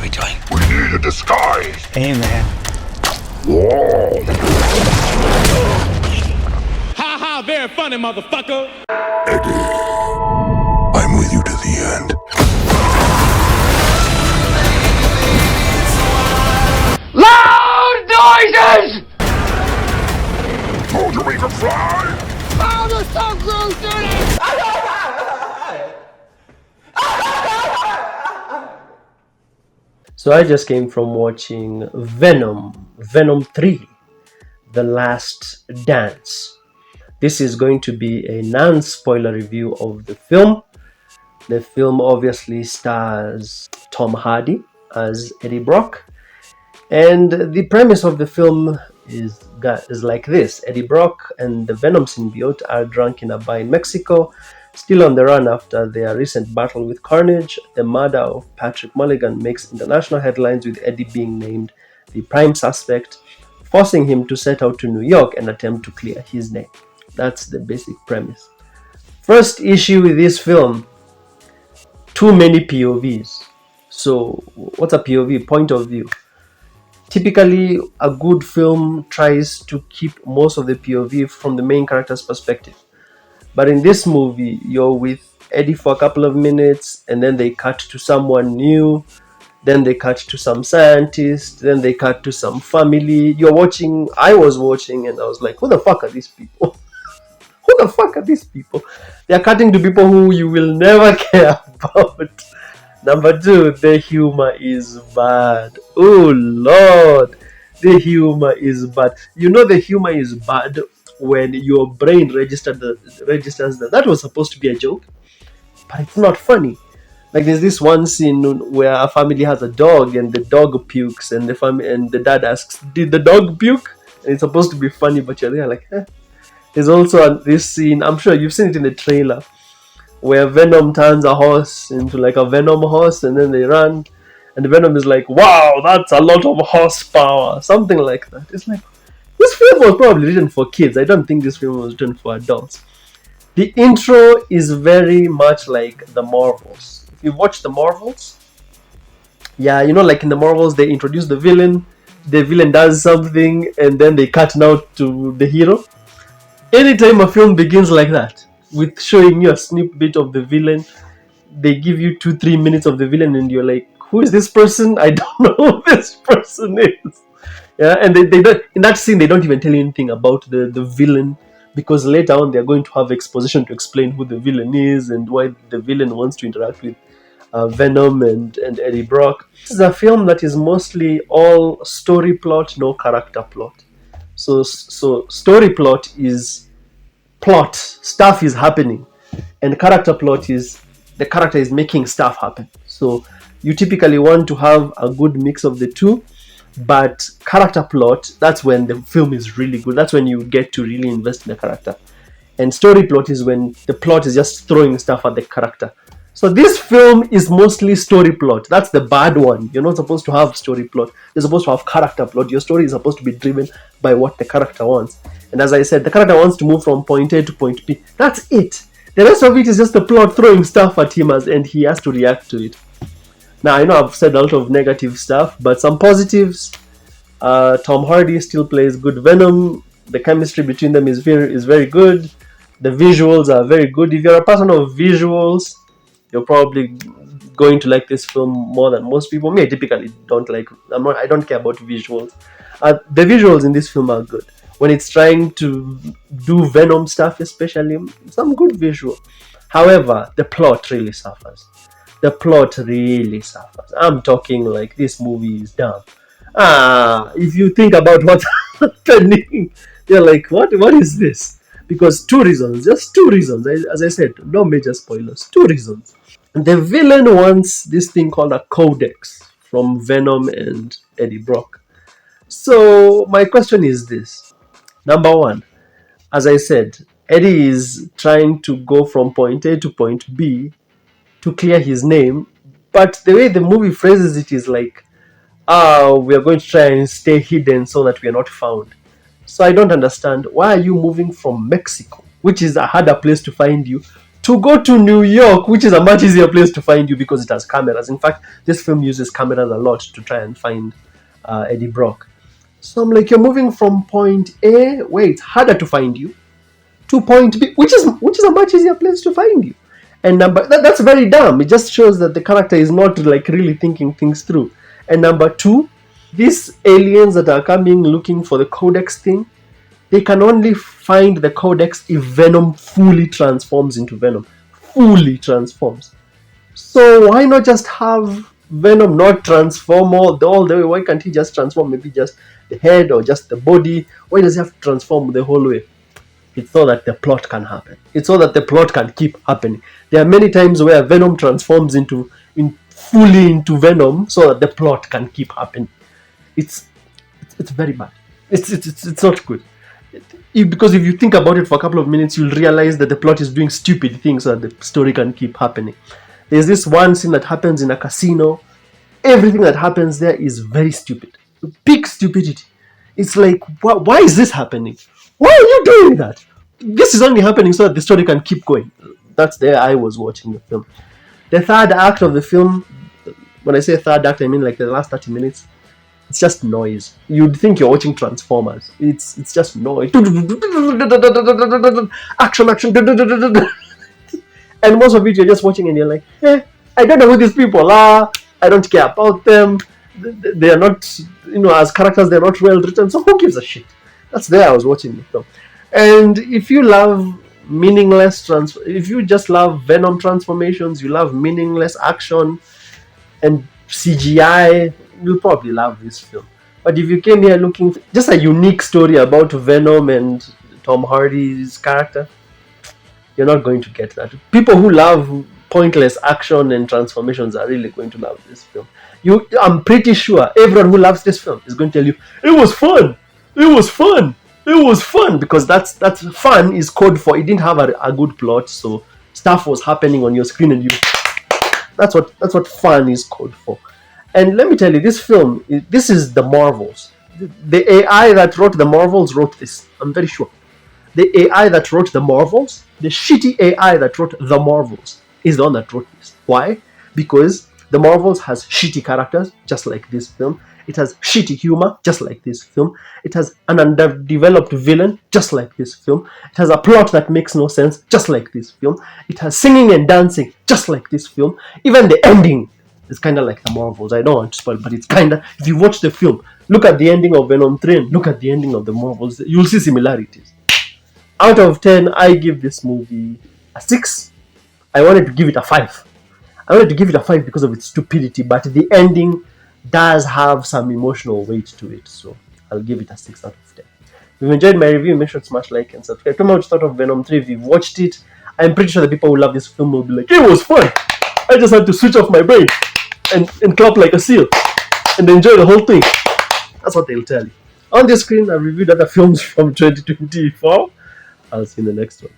we doing? We need a disguise. Hey, man. Whoa. Ha ha, very funny, motherfucker. Eddie, I'm with you to the end. Loud noises! Told you we could fly. Oh, the so gross, dude! So I just came from watching Venom 3, The Last Dance. This is going to be a non-spoiler review of the film. The film obviously stars Tom Hardy as Eddie Brock. And the premise of the film is like this. Eddie Brock and the Venom symbiote are drunk in a bar in Mexico, still on the run after their recent battle with Carnage. The murder of Patrick Mulligan makes international headlines, with Eddie being named the prime suspect, forcing him to set out to New York and attempt to clear his name. That's the basic premise. First issue with this film: too many POVs. So what's a POV? Point of view. Typically, a good film tries to keep most of the POV from the main character's perspective. But in this movie, you're with Eddie for a couple of minutes, and then they cut to someone new, then they cut to some scientist, then they cut to some family. I was watching, and I was like, who the fuck are these people? Who the fuck are these people? They're cutting to people who you will never care about. Number two, the humor is bad. Oh Lord, the humor is bad. You know the humor is bad when your brain registers that was supposed to be a joke, but it's not funny. Like there's this one scene where a family has a dog and the dog pukes, and the dad asks, "Did the dog puke?" And it's supposed to be funny, but you're there like, eh. There's also this scene, I'm sure you've seen it in the trailer, where Venom turns a horse into like a Venom horse, and then they run, and the Venom is like, "Wow, that's a lot of horsepower," something like that. It's like, this film was probably written for kids. I don't think this film was written for adults. The intro is very much like the Marvels. If you watch the Marvels, yeah, you know, like in the Marvels, they introduce the villain does something, and then they cut now to the hero. Anytime a film begins like that, with showing you a snippet of the villain, they give you 2-3 minutes of the villain, and you're like, who is this person? I don't know who this person is. Yeah, and they don't, in that scene, they don't even tell you anything about the villain, because later on they're going to have exposition to explain who the villain is and why the villain wants to interact with Venom and Eddie Brock. This is a film that is mostly all story plot, no character plot. So story plot is plot, stuff is happening, and character plot is the character is making stuff happen. So you typically want to have a good mix of the two. But character plot, that's when the film is really good. That's when you get to really invest in the character. And story plot is when the plot is just throwing stuff at the character. So this film is mostly story plot. That's the bad one. You're not supposed to have story plot. You're supposed to have character plot. Your story is supposed to be driven by what the character wants. And as I said, the character wants to move from point A to point B. That's it. The rest of it is just the plot throwing stuff at him, and he has to react to it. Now, I know I've said a lot of negative stuff, but some positives. Tom Hardy still plays good Venom. The chemistry between them is very good. The visuals are very good. If you're a person of visuals, you're probably going to like this film more than most people. Me, I typically don't like. I don't care about visuals. The visuals in this film are good. When it's trying to do Venom stuff, especially, some good visual. However, the plot really suffers. I'm talking like this movie is dumb. If you think about what's happening, you're like, what is this? Because just two reasons. As I said, no major spoilers. 2 reasons. The villain wants this thing called a codex from Venom and Eddie Brock. So my question is this. Number one, as I said, Eddie is trying to go from point A to point B to clear his name, but the way the movie phrases it is like, we are going to try and stay hidden so that we are not found. So I don't understand, why are you moving from Mexico, which is a harder place to find you, to go to New York, which is a much easier place to find you because it has cameras. In fact, this film uses cameras a lot to try and find Eddie Brock. So I'm like, you're moving from point A, where it's harder to find you, to point B, which is a much easier place to find you. And that's very dumb. It just shows that the character is not like really thinking things through. And number two, these aliens that are coming looking for the codex thing, they can only find the codex if Venom fully transforms into Venom. Fully transforms. So why not just have Venom not transform all the way? Why can't he just transform maybe just the head or just the body? Why does he have to transform the whole way? It's so that the plot can happen. It's so that the plot can keep happening. There are many times where Venom transforms fully into Venom so that the plot can keep happening. It's very bad. It's not good. Because if you think about it for a couple of minutes, you'll realize that the plot is doing stupid things so that the story can keep happening. There's this one scene that happens in a casino. Everything that happens there is very stupid. Big stupidity. It's like, why is this happening? Why are you doing that? This is only happening so that the story can keep going. That's there I was watching the film. The third act of the film, when I say third act, I mean like the last 30 minutes, it's just noise. You'd think you're watching Transformers. It's just noise. Action. And most of it you're just watching and you're like, I don't know who these people are. I don't care about them. They are not, as characters, they're not well written. So who gives a shit? That's there I was watching the film. And if you love if you just love Venom transformations, you love meaningless action and CGI, you'll probably love this film. But if you came here looking for just a unique story about Venom and Tom Hardy's character, you're not going to get that. People who love pointless action and transformations are really going to love this film. I'm pretty sure everyone who loves this film is going to tell you, it was fun, because that's fun is code for it didn't have a good plot, so stuff was happening on your screen and that's what fun is code for. And let me tell you, this film, this is the Marvels. The AI that wrote the Marvels wrote this. I'm very sure. The AI that wrote the Marvels, the shitty AI that wrote the Marvels, is the one that wrote this. Why? Because the Marvels has shitty characters, just like this film. It has shitty humor, just like this film. It has an underdeveloped villain, just like this film. It has a plot that makes no sense, just like this film. It has singing and dancing, just like this film. Even the ending is kind of like the Marvels. I don't want to spoil, but it's kind of, if you watch the film, look at the ending of Venom 3 and look at the ending of the Marvels, you'll see similarities. Out of 10, I give this movie a 6. I wanted to give it a 5. I wanted to give it a 5 because of its stupidity, but the ending does have some emotional weight to it, so I'll give it a 6 out of 10. If you've enjoyed my review, make sure to smash like and subscribe. Tell me what you thought of Venom 3. If you've watched it, I'm pretty sure the people who love this film will be like, it was fun! I just had to switch off my brain and clap like a seal and enjoy the whole thing. That's what they'll tell you. On this screen, I've reviewed other films from 2024. I'll see you in the next one.